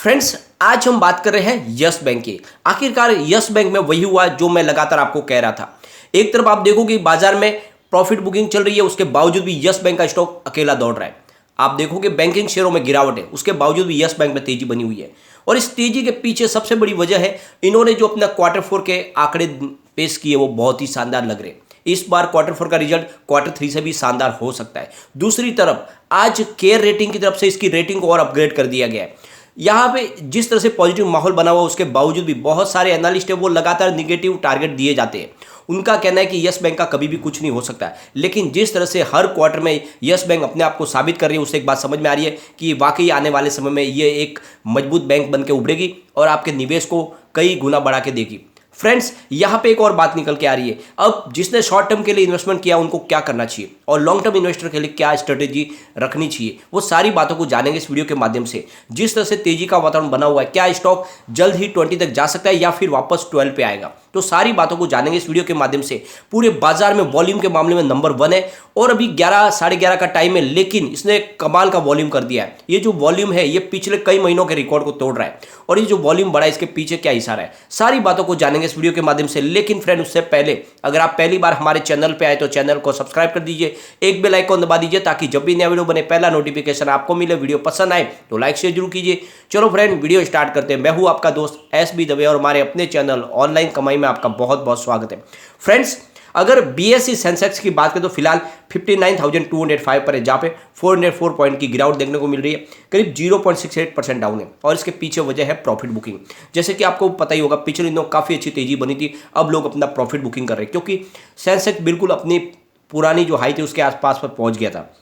Friends, आज हम बात कर रहे हैं यस बैंक की। आखिरकार यस बैंक में वही हुआ जो मैं लगातार आपको कह रहा था। एक तरफ आप देखोगे बाजार में प्रॉफिट बुकिंग चल रही है, उसके बावजूद भी यस बैंक का स्टॉक अकेला दौड़ रहा है। आप देखोगे बैंकिंग शेयरों में गिरावट है, उसके बावजूद भी यस बैंक में तेजी बनी हुई है। और इस तेजी के पीछे सबसे बड़ी वजह है इन्होंने जो अपना क्वार्टर फोर के आंकड़े पेश किए वो बहुत ही शानदार लग रहे हैं। इस बार क्वार्टर फोर का रिजल्ट क्वार्टर थ्री से भी शानदार हो सकता है। दूसरी तरफ आज केयर रेटिंग की तरफ से इसकी रेटिंग को और अपग्रेड कर दिया गया है। यहाँ पे जिस तरह से पॉजिटिव माहौल बना हुआ उसके बावजूद भी बहुत सारे एनालिस्ट है वो लगातार निगेटिव टारगेट दिए जाते हैं। उनका कहना है कि यस बैंक का कभी भी कुछ नहीं हो सकता है, लेकिन जिस तरह से हर क्वार्टर में यस बैंक अपने आप को साबित कर रही है उससे एक बात समझ में आ रही है कि वाकई आने वाले समय में ये एक मजबूत बैंक बन के उभरेगी और आपके निवेश को कई गुना बढ़ा के देगी। फ्रेंड्स, यहाँ पे एक और बात निकल के आ रही है। अब जिसने शॉर्ट टर्म के लिए इन्वेस्टमेंट किया उनको क्या करना चाहिए और लॉन्ग टर्म इन्वेस्टर के लिए क्या स्ट्रेटेजी रखनी चाहिए, वो सारी बातों को जानेंगे इस वीडियो के माध्यम से। जिस तरह से तेजी का वातावरण बना हुआ है, क्या स्टॉक जल्द ही 20 तक जा सकता है या फिर वापस 12 पे आएगा, तो सारी बातों को जानेंगे इस वीडियो के माध्यम से। पूरे बाजार में वॉल्यूम के मामले में नंबर 1 है और अभी 11 साढ़े 11 का टाइम है, लेकिन इसने कमाल का वॉल्यूम कर दिया है। ये जो वॉल्यूम है ये पिछले कई महीनों के रिकॉर्ड को तोड़ रहा है और ये जो वॉल्यूम बढ़ा है इसके पीछे क्या इशारा है, सारी बातों को जानेंगे इस वीडियो के माध्यम से। लेकिन फ्रेंड, उससे पहले अगर आप पहली बार हमारे चैनल पे आए तो चैनल को सब्सक्राइब कर दीजिए, एक बेल आइकॉन दबा दीजिए ताकि जब भी नया वीडियो बने पहला नोटिफिकेशन आपको मिले। वीडियो पसंद आए तो लाइक शेयर जरूर कीजिए। चलो फ्रेंड, वीडियो स्टार्ट करते हैं। मैं हूं आपका दोस्त SB दवे और हमारे अपने चैनल ऑनलाइन कमाई में आपका बहुत बहुत स्वागत है। फ्रेंड्स, अगर BSE सेंसेक्स की बात करें तो फिलहाल 59,205 पर है, जहाँ पे 404 पॉइंट की गिरावट देखने को मिल रही है, करीब 0.68% डाउन है। और इसके पीछे वजह है प्रॉफिट बुकिंग। जैसे कि आपको पता ही होगा पिछले दिनों काफ़ी अच्छी तेजी बनी थी, अब लोग अपना प्रॉफिट बुकिंग कर रहे हैं क्योंकि सेंसेक्स बिल्कुल अपनी पुरानी जो हाई थी उसके आसपास पर पहुंच गया था।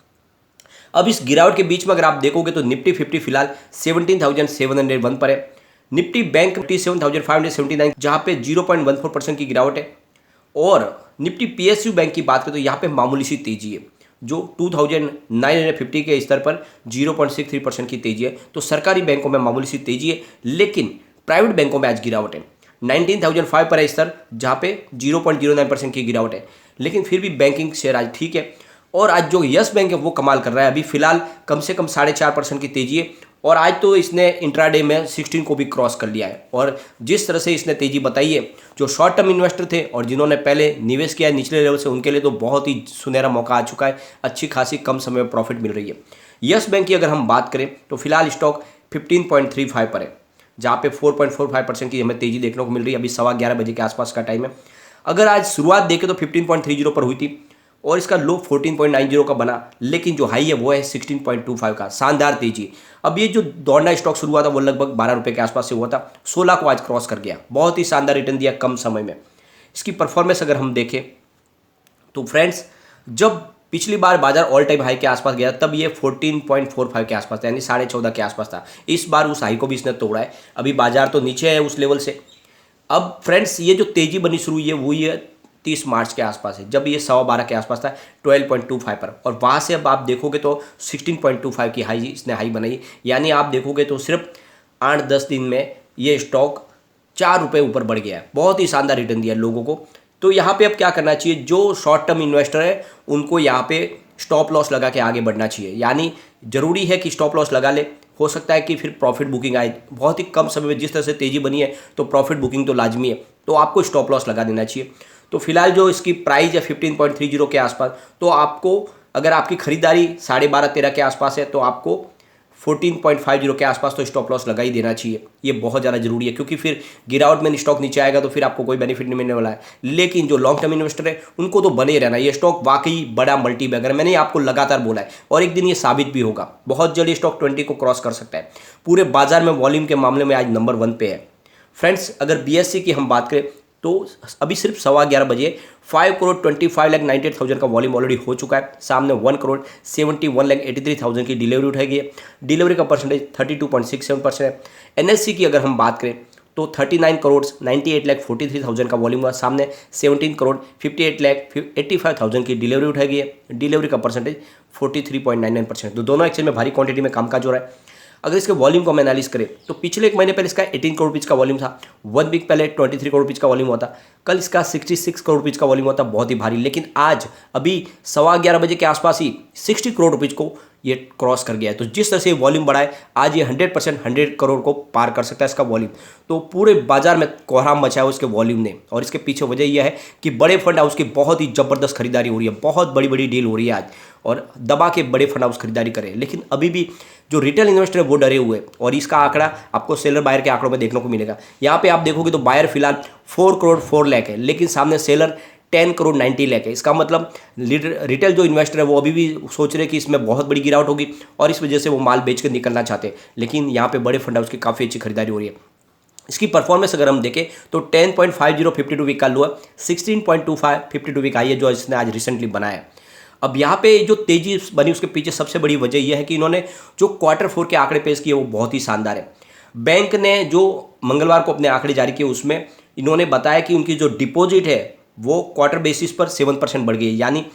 अब इस गिरावट के बीच में अगर आप देखोगे तो निफ्टी 50 फिलहाल 17,701 पर है, निफ्टी बैंक 57,579 जहाँ पे 0.14% की गिरावट है। और निफ्टी PSU बैंक की बात करें तो यहाँ पे मामूली सी तेजी है, जो 2,950 के स्तर पर 0.63% की तेजी है। तो सरकारी बैंकों में मामूली सी तेजी है, लेकिन प्राइवेट बैंकों में आज गिरावट है। 19,005 पर है स्तर, जहाँ पे 0.09% की गिरावट है, लेकिन फिर भी बैंकिंग शेयर आज ठीक है। और आज जो यस बैंक है वो कमाल कर रहा है, अभी फिलहाल कम से कम 4.5% की तेजी है और आज तो इसने इंट्राडे में 16 को भी क्रॉस कर लिया है। और जिस तरह से इसने तेजी बताई है, जो शॉर्ट टर्म इन्वेस्टर थे और जिन्होंने पहले निवेश किया है निचले लेवल से, उनके लिए तो बहुत ही सुनहरा मौका आ चुका है। अच्छी खासी कम समय में प्रॉफिट मिल रही है। यस बैंक की अगर हम बात करें तो फिलहाल स्टॉक 15.35 पर है, जहाँ पे 4.45% की हमें तेजी देखने को मिल रही है। अभी 11:15 बजे के आसपास का टाइम है। अगर आज शुरुआत देखें तो 15.30 पर हुई थी और इसका लो 14.90 का बना, लेकिन जो हाई है वो है 16.25 का। शानदार तेजी। अब ये जो दौड़ना स्टॉक शुरू हुआ था वो लगभग 12 रुपये के आसपास से हुआ था, 16 को आज क्रॉस कर गया। बहुत ही शानदार रिटर्न दिया कम समय में। इसकी परफॉर्मेंस अगर हम देखें तो फ्रेंड्स, जब पिछली बार बाजार ऑल टाइम हाई के आसपास गया तब ये 14.45 के आसपास था, यानी 14.5 के आसपास था। इस बार उस हाई को भी इसने तोड़ा है। अभी बाजार तो नीचे है उस लेवल से। अब फ्रेंड्स, ये जो तेजी बनी शुरू हुई है वो ये 30 मार्च के आसपास है, जब ये 12:15 के आसपास था 12.25 पर, और वहाँ से अब आप देखोगे तो 16.25 की हाई इसने हाई बनाई। यानी आप देखोगे तो सिर्फ 8-10 दिन में ये स्टॉक 4 रुपये ऊपर बढ़ गया है। बहुत ही शानदार रिटर्न दिया लोगों को। तो यहाँ पे अब क्या करना चाहिए, जो शॉर्ट टर्म इन्वेस्टर है उनको यहाँ पे स्टॉप लॉस लगा के आगे बढ़ना चाहिए। यानी जरूरी है कि स्टॉप लॉस लगा ले, हो सकता है कि फिर प्रॉफिट बुकिंग आए बहुत ही कम समय में। जिस तरह से तेजी बनी है तो प्रॉफिट बुकिंग तो लाजमी है, तो आपको स्टॉप लॉस लगा देना चाहिए। तो फिलहाल जो इसकी प्राइस है 15.30 के आसपास, तो आपको अगर आपकी खरीदारी 12.5-13 के आसपास है तो आपको 14.50 के आसपास तो स्टॉप लॉस लगा ही देना चाहिए। ये बहुत ज़्यादा जरूरी है क्योंकि फिर गिरावट में स्टॉक नीचे आएगा तो फिर आपको कोई बेनिफिट नहीं मिलने वाला है। लेकिन जो लॉन्ग टर्म इन्वेस्टर है उनको तो बने ही रहना। ये स्टॉक वाकई बड़ा मल्टी बैगर, मैंने आपको लगातार बोला है और एक दिन ये साबित भी होगा। बहुत जल्दी स्टॉक 20 को क्रॉस कर सकता है। पूरे बाजार में वॉल्यूम के मामले में आज नंबर 1 पे है। फ्रेंड्स, अगर BSE की हम बात करें तो अभी सिर्फ 11:15 बजे 5,25,98,000 का वॉल्यूम ऑलरेडी हो चुका है। सामने 1,71,83,000 की डिलीवरी उठाई गई है। डिलीवरी का परसेंटेज 32.67% है। NSE की अगर हम बात करें तो 39,98,43,000 का वॉल्यूम हुआ। सामने 17,58,85,000 की डिलीवरी उठाई गई है। डिलीवरी का परसेंटेज 43.99%। तो दोनों एक्सचेंज में भारी क्वांटिटी में कामकाज हो रहा है। अगर इसके वॉल्यूम को हम एनालिस करें तो पिछले एक महीने पहले इसका 18 करोड़ रुपीज़ का वॉल्यूम था, 1 वीक पहले 23 करोड़ रुपीज़ का वॉल्यूम हुआ था, कल इसका 66 करोड़ रुपीज़ का वॉल्यूम हुआ था, बहुत ही भारी। लेकिन आज अभी 11:15 बजे के आसपास ही 60 करोड़ रुपीज़ को ये क्रॉस कर गया है। तो जिस तरह से ये वॉल्यूम बढ़ा है, आज ये 100% 100 करोड़ को पार कर सकता है इसका वॉल्यूम। तो पूरे बाजार में कोहराम मचाया उसके वॉल्यूम ने, और इसके पीछे वजह यह है कि बड़े फंड हाउस की बहुत ही जबरदस्त खरीदारी हो रही है, बहुत बड़ी बड़ी डील हो रही है आज, और दबा के बड़े फंड हाउस खरीदारी करें। लेकिन अभी भी जो रिटेल इन्वेस्टर है वो डरे हुए हैं, और इसका आंकड़ा आपको सेलर बायर के आंकड़ों में देखने को मिलेगा। यहाँ पे आप देखोगे तो बायर फिलहाल 4 करोड़ 4 लाख है, लेकिन सामने सेलर 10 करोड़ 90 लाख है। इसका मतलब रिटेल जो इन्वेस्टर है वो अभी भी सोच रहे हैं कि इसमें बहुत बड़ी गिरावट होगी, और इस वजह से वो माल बेच कर निकलना चाहते हैं। लेकिन यहाँ पे बड़े फंड हाउस की काफ़ी अच्छी खरीदारी हो रही है। इसकी परफॉर्मेंस अगर हम देखें तो 10.50 52 वीक का लो है, 16.25 52 वीक आई है जो इसने आज रिसेंटली बनाया है। अब यहाँ पे जो तेजी बनी उसके पीछे सबसे बड़ी वजह यह है कि इन्होंने जो Q4 के आंकड़े पेश किए वो बहुत ही शानदार है। बैंक ने जो मंगलवार को अपने आंकड़े जारी किए उसमें इन्होंने बताया कि उनकी जो डिपॉजिट है वो क्वार्टर बेसिस पर 7% बढ़ गई है, यानी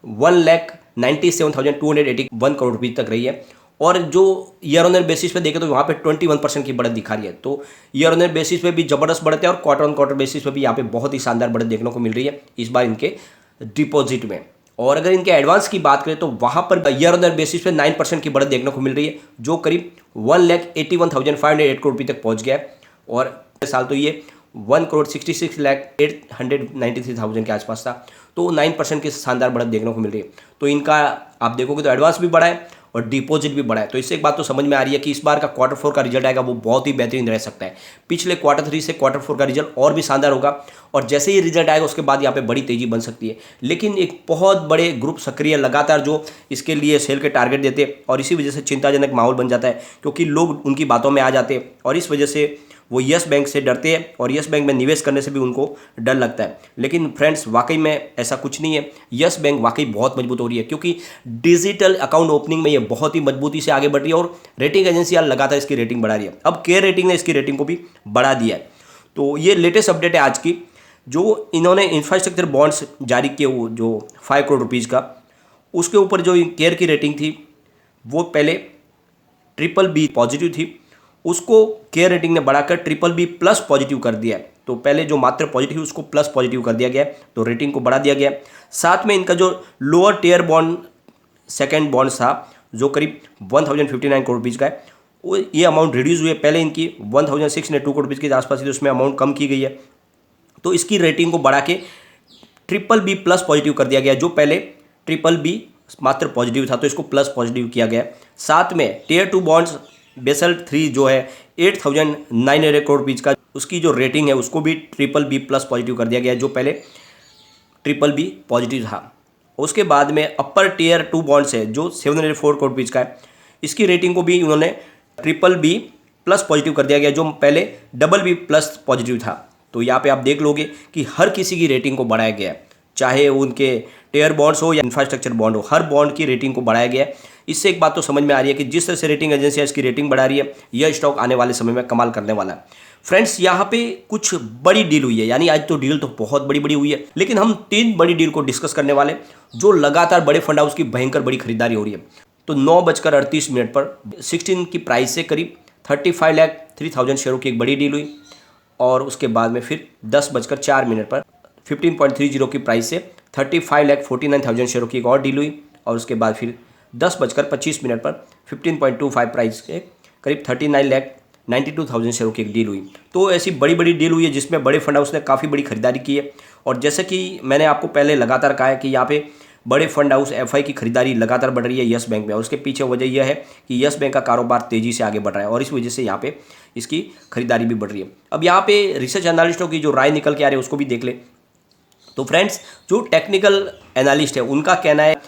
1,97,281 करोड़ रुपये तक रही है। और जो ईयर ऑन ईयर बेसिस पे देखें तो वहाँ पे 21% की बढ़त दिखा रही है। तो ईयर ऑन ईयर बेसिस पे भी जबरदस्त बढ़त है, और क्वार्टर ऑन क्वार्टर बेसिस पे भी यहाँ पे बहुत ही शानदार बढ़त देखने को मिल रही है इस बार इनके डिपॉजिट में। और अगर इनके एडवांस की बात करें तो वहाँ per year on year basis पे 9% की बढ़त देखने को मिल रही है, जो करीब 1,81,508 करोड़ रुपये तक पहुँच गया है। और साल तो ये 1,66,893,000 के आसपास था। तो 9% की शानदार बढ़त देखने को मिल रही है। तो इनका आप देखोगे तो एडवांस भी बढ़ा है और डिपॉजिट भी बढ़ा है। तो इससे एक बात तो समझ में आ रही है कि इस बार का Q4 का रिजल्ट आएगा वो बहुत ही बेहतरीन रह सकता है। पिछले Q3 से Q4 का रिजल्ट और भी शानदार होगा, और जैसे ही रिजल्ट आएगा उसके बाद यहाँ पे बड़ी तेजी बन सकती है। लेकिन एक बहुत बड़े ग्रुप सक्रिय लगातार जो इसके लिए सेल के टारगेट देते हैं, और इसी वजह से चिंताजनक माहौल बन जाता है, क्योंकि लोग उनकी बातों में आ जाते हैं, और इस वजह से वो यस बैंक से डरते हैं, और यस बैंक में निवेश करने से भी उनको डर लगता है। लेकिन फ्रेंड्स वाकई में ऐसा कुछ नहीं है, यस बैंक वाकई बहुत मजबूत हो रही है, क्योंकि डिजिटल अकाउंट ओपनिंग में ये बहुत ही मजबूती से आगे बढ़ रही है, और रेटिंग एजेंसियां लगातार इसकी रेटिंग बढ़ा रही है। अब केयर रेटिंग ने इसकी रेटिंग को भी बढ़ा दिया है। तो ये लेटेस्ट अपडेट है आज की। जो इन्होंने इंफ्रास्ट्रक्चर बॉन्ड्स जारी किए वो जो 5 करोड़ रुपीज़ का, उसके ऊपर जो केयर की रेटिंग थी वो पहले BBB पॉजिटिव थी, उसको केयर रेटिंग ने बढ़ाकर BBB प्लस पॉजिटिव कर दिया है। तो पहले जो मात्र पॉजिटिव उसको प्लस पॉजिटिव कर दिया गया है, तो रेटिंग को बढ़ा दिया गया है। साथ में इनका जो lower tier bond second bond था जो करीब 1,059 करोड़ रुपीज़ का है, वो ये अमाउंट रिड्यूस हुई है। पहले इनकी 1,602 करोड़ रुपीज़ के आसपास थी, तो उसमें अमाउंट कम की गई है। तो इसकी रेटिंग को बढ़ा के BBB प्लस पॉजिटिव कर दिया गया, जो पहले BBB मात्र पॉजिटिव था, तो इसको प्लस पॉजिटिव किया गया। साथ में टियर 2 बॉन्ड्स बेसल 3 जो है 8,900 करोड़ रुपीज़ का, उसकी जो रेटिंग है उसको भी BBB प्लस पॉजिटिव कर दिया गया, जो पहले BBB पॉजिटिव था। उसके बाद में अपर टियर 2 बॉन्ड्स है जो 704 करोड़ रुपीज़ का है, इसकी रेटिंग को भी उन्होंने BBB प्लस पॉजिटिव कर दिया गया, जो पहले BB प्लस पॉजिटिव था। तो यहाँ पे आप देख लोगे कि हर किसी की रेटिंग को बढ़ाया गया है, चाहे उनके टियर बॉन्ड्स हो या इंफ्रास्ट्रक्चर बॉन्ड हो, हर बॉन्ड की रेटिंग को बढ़ाया गया है। इससे एक बात तो समझ में आ रही है कि जिस तरह से रेटिंग एजेंसियां इसकी रेटिंग बढ़ा रही है, यह स्टॉक आने वाले समय में कमाल करने वाला है। फ्रेंड्स यहाँ पे कुछ बड़ी डील हुई है, यानी आज तो डील तो बहुत बड़ी बड़ी हुई है, लेकिन हम 3 बड़ी डील को डिस्कस करने वाले जो लगातार बड़े फंड हाउस की भयंकर बड़ी खरीदारी हो रही है। तो 9:38 पर 16 की प्राइस से करीब 35,03,000 शेयरों की एक बड़ी डील हुई, और उसके बाद में फिर 10:04 पर 15.30 की प्राइस से 35,49,000 शेयरों की एक और डील हुई, और उसके बाद फिर 10:25 पर 15.25 प्राइस के करीब 39,92,000 शेयरों की एक डील हुई। तो ऐसी बड़ी बड़ी डील हुई है जिसमें बड़े फंड हाउस ने काफ़ी बड़ी खरीदारी की है। और जैसे कि मैंने आपको पहले लगातार कहा है कि यहाँ पे बड़े फंड हाउस FI की खरीदारी लगातार बढ़ रही है यस बैंक में, और उसके पीछे वजह यह है कि यस बैंक का कारोबार तेज़ी से आगे बढ़ रहा है, और इस वजह से यहाँ पे इसकी खरीदारी भी बढ़ रही है। अब यहाँ पे रिसर्च एनालिस्टों की जो राय निकल के आ रही है उसको भी देख ले। तो फ्रेंड्स जो टेक्निकल एनालिस्ट है उनका कहना है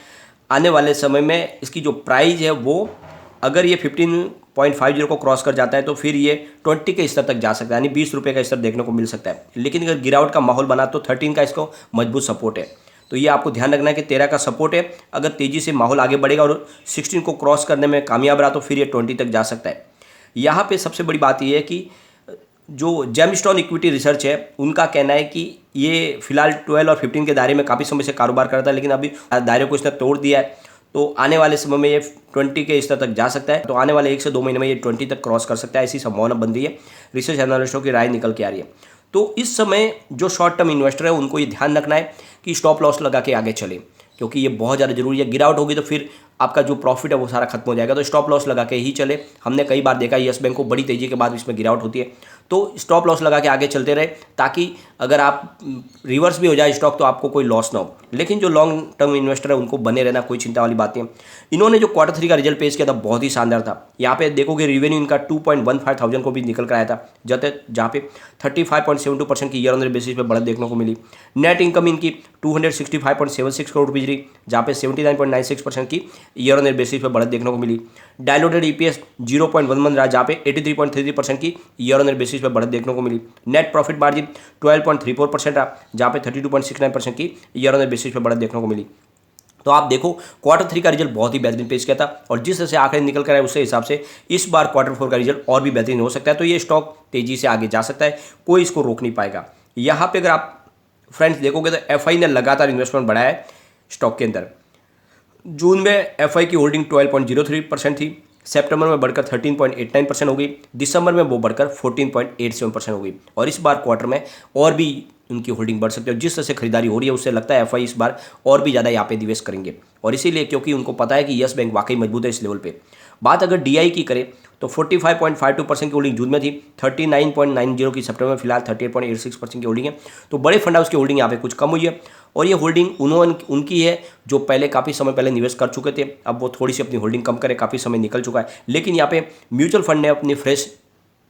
आने वाले समय में इसकी जो प्राइस है वो अगर ये 15.50 को क्रॉस कर जाता है तो फिर ये 20 के स्तर तक जा सकता है, यानी 20 रुपये का स्तर देखने को मिल सकता है। लेकिन अगर गिरावट का माहौल बना तो 13 का इसको मजबूत सपोर्ट है। तो ये आपको ध्यान रखना है कि 13 का सपोर्ट है, अगर तेज़ी से माहौल आगे बढ़ेगा और 16 को क्रॉस करने में कामयाब रहा तो फिर ये 20 तक जा सकता है। यहाँ पे सबसे बड़ी बात ये है कि जो जेमस्टोन इक्विटी रिसर्च है उनका कहना है कि ये फिलहाल 12 और 15 के दायरे में काफ़ी समय से कारोबार करता है, लेकिन अभी दायरे को इसने तोड़ दिया है। तो आने वाले समय में ये 20 के स्तर तक जा सकता है। तो आने वाले 1 से 2 महीने में ये 20 तक क्रॉस कर सकता है, ऐसी संभावना बन रही है, रिसर्च एनालिस्टों की राय निकल के आ रही है। तो इस समय जो शॉर्ट टर्म इन्वेस्टर है उनको ये ध्यान रखना है कि स्टॉप लॉस लगा के आगे चले, क्योंकि ये बहुत ज़्यादा जरूरी है। गिरावट होगी तो फिर आपका जो प्रॉफिट है वो सारा खत्म हो जाएगा। तो स्टॉप लॉस लगा के ही चले। हमने कई बार देखा यस बैंक को बड़ी तेजी के बाद इसमें गिरावट होती है, तो स्टॉप लॉस लगा के आगे चलते रहे, ताकि अगर आप रिवर्स भी हो जाए स्टॉक तो आपको कोई लॉस ना हो। लेकिन जो लॉन्ग टर्म इन्वेस्टर है उनको बने रहना, कोई चिंता वाली बात नहीं है। इन्होंने जो Q3 का रिजल्ट पेश किया था बहुत ही शानदार था। यहाँ पे देखोगे रेवेन्यू इनका 2.15 थाउजेंड को भी निकल कर आया था, जहाँ पे 35.72% की ईयर ऑन ईयर बेसिस पे बढ़त देखने को मिली। नेट इनकम इनकी 265.76 करोड़ रुपये रही, जहाँ पे 79.96% की ईयर ऑन ईयर बेसिस पे बढ़त देखने को मिली। डायलूटेड ईपीएस 0.11 रहा, जहाँ पे 83.33% की ईयर ऑन ईयर बेसिस पे बढ़त देखने को मिली। नेट प्रॉफिट मार्जिन 12.34% रहा, जहाँ पे 32.69% की ईयर ऑन ईयर बेसिस पे बढ़त देखने को मिली। तो आप देखो Q3 का रिजल्ट बहुत ही बेहतरीन पेश किया था, और जिस तरह से आंकड़े निकल कर आए उसके हिसाब से इस बार Q4 का रिजल्ट और भी बेहतरीन हो सकता है। तो ये स्टॉक तेजी से आगे जा सकता है, कोई इसको रोक नहीं पाएगा। यहाँ पे अगर आप फ्रेंड्स देखोगे तो एफआई ने लगातार इन्वेस्टमेंट बढ़ाया है स्टॉक के अंदर। जून में एफआई की होल्डिंग 12.03% थी, सितंबर में बढ़कर 13.89% हो गई, दिसंबर में वो बढ़कर 14.87% हो गई, और इस बार क्वार्टर में और भी उनकी होल्डिंग बढ़ सकती है। और जिस तरह से खरीदारी हो रही है उससे लगता है एफआई इस बार और भी ज़्यादा यहाँ पे निवेश करेंगे, और इसीलिए क्योंकि उनको पता है कि यस बैंक वाकई मजबूत है इस लेवल पे। बात अगर डीआई की करें तो 45.52% की होल्डिंग जून में थी, 39.90 की सितंबर में, फिलहाल 38.86% की होल्डिंग है। तो बड़े फंड हाउस की होल्डिंग यहाँ पे कुछ कम हुई है, और ये होल्डिंग उनकी है जो पहले काफ़ी समय पहले निवेश कर चुके थे। अब वो थोड़ी सी अपनी होल्डिंग कम करे, काफ़ी समय निकल चुका है, लेकिन यहाँ पे म्यूचुअल फंड ने अपनी फ्रेश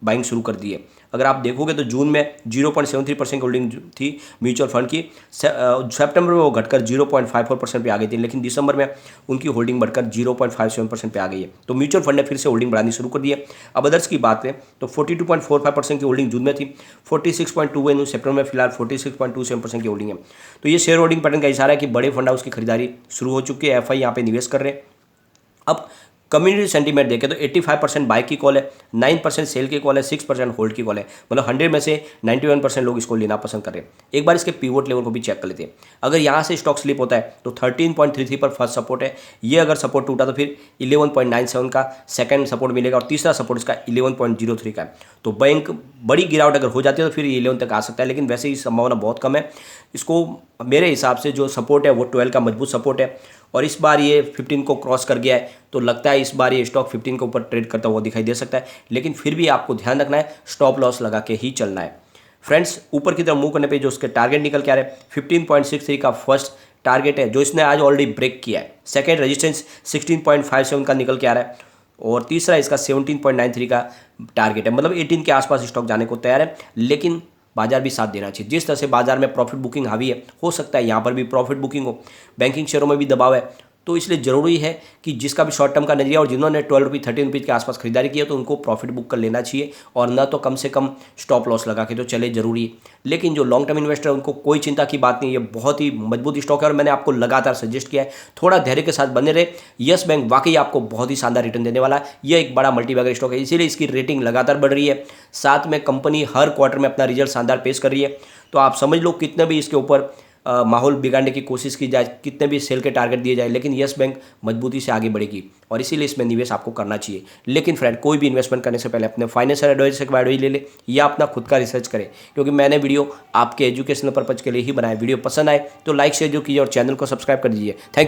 बाइंग शुरू कर दी है। अगर आप देखोगे तो जून में 0.73% की होल्डिंग थी म्यूचुअल फंड की, सितंबर में वो घटकर 0.54% पे आ गई थी, लेकिन दिसंबर में उनकी होल्डिंग बढ़कर 0.57% पे आ गई है। तो म्यूचुअल फंड ने फिर से होल्डिंग बढ़ानी शुरू कर दी है। अब अदर्स की बात करें तो 42.45% की होल्डिंग जून में थी, 46.21 सितंबर में, फिलहाल 46.27% की होल्डिंग है। तो ये शेयर होल्डिंग पैटर्न का इशारा है कि बड़े फंड हाउस की खरीदारी शुरू हो चुकी है, एफआई यहाँ पे निवेश कर रहे हैं। अब कम्युनिटी सेंटीमेंट देखें तो 85% बाय की कॉल है, 9% सेल की कॉल है, 6% होल्ड की कॉल है। मतलब 100 में से 91% लोग इसको लेना पसंद कर रहे हैं। एक बार इसके पिवोट लेवल को भी चेक कर लेते हैं। अगर यहाँ से स्टॉक स्लिप होता है तो 13.33 पर फर्स्ट सपोर्ट है, ये अगर सपोर्ट टूटा तो फिर 11.97 का सेकंड सपोर्ट मिलेगा, और तीसरा सपोर्ट इसका 11.03 का है। तो बैंक बड़ी गिरावट अगर हो जाती है तो फिर 11 तक आ सकता है, लेकिन वैसे ही संभावना बहुत कम है। इसको मेरे हिसाब से जो सपोर्ट है वो 12 का मजबूत सपोर्ट है, और इस बार ये 15 को क्रॉस कर गया है, तो लगता है इस बार ये स्टॉक 15 के ऊपर ट्रेड करता हुआ दिखाई दे सकता है। लेकिन फिर भी आपको ध्यान रखना है, स्टॉप लॉस लगा के ही चलना है। फ्रेंड्स, ऊपर की तरफ मूव करने पे जो उसके टारगेट निकल के आ रहे हैं, 15.63 का फर्स्ट टारगेट है जो इसने आज ऑलरेडी ब्रेक किया है। सेकेंड रेजिस्टेंस 16.57 का निकल के आ रहा है, और तीसरा इसका 17.93 का टारगेट है। मतलब 18 के आसपास स्टॉक जाने को तैयार है, लेकिन बाजार भी साथ देना चाहिए। जिस तरह से बाजार में प्रॉफिट बुकिंग हावी है, हो सकता है यहाँ पर भी प्रॉफिट बुकिंग हो। बैंकिंग शेयरों में भी दबाव है, तो इसलिए ज़रूरी है कि जिसका भी शॉर्ट टर्म का नजरिया, और जिन्होंने 12 रुपये 13 रुपये के आसपास खरीदारी की है, तो उनको प्रॉफिट बुक कर लेना चाहिए, और न तो कम से कम स्टॉप लॉस लगा के तो चले, जरूरी है। लेकिन जो लॉन्ग टर्म इन्वेस्टर है उनको कोई चिंता की बात नहीं, ये बहुत ही मजबूत स्टॉक है, और मैंने आपको लगातार सजेस्ट किया है थोड़ा धैर्य के साथ बने रहे। यस बैंक वाकई आपको बहुत ही शानदार रिटर्न देने वाला है। यह एक बड़ा मल्टीबैगर स्टॉक है, इसीलिए इसकी रेटिंग लगातार बढ़ रही है। साथ में कंपनी हर क्वार्टर में अपना रिजल्ट शानदार पेश कर रही है। तो आप समझ लो कितने भी इसके ऊपर माहौल बिगाड़ने की कोशिश की जाए, कितने भी सेल के टारगेट दिए जाए, लेकिन यस बैंक मजबूती से आगे बढ़ेगी, और इसीलिए इसमें निवेश आपको करना चाहिए। लेकिन फ्रेंड, कोई भी इन्वेस्टमेंट करने से पहले अपने फाइनेंशियल एडवाइजर से एडवाइस ले ले, या अपना खुद का रिसर्च करें, क्योंकि मैंने वीडियो आपके एजुकेशनल पर्पज के लिए ही बनाया। वीडियो पसंद आए तो लाइक शेयर जो कीजिए, और चैनल को सब्सक्राइब कर दीजिए। Thank you.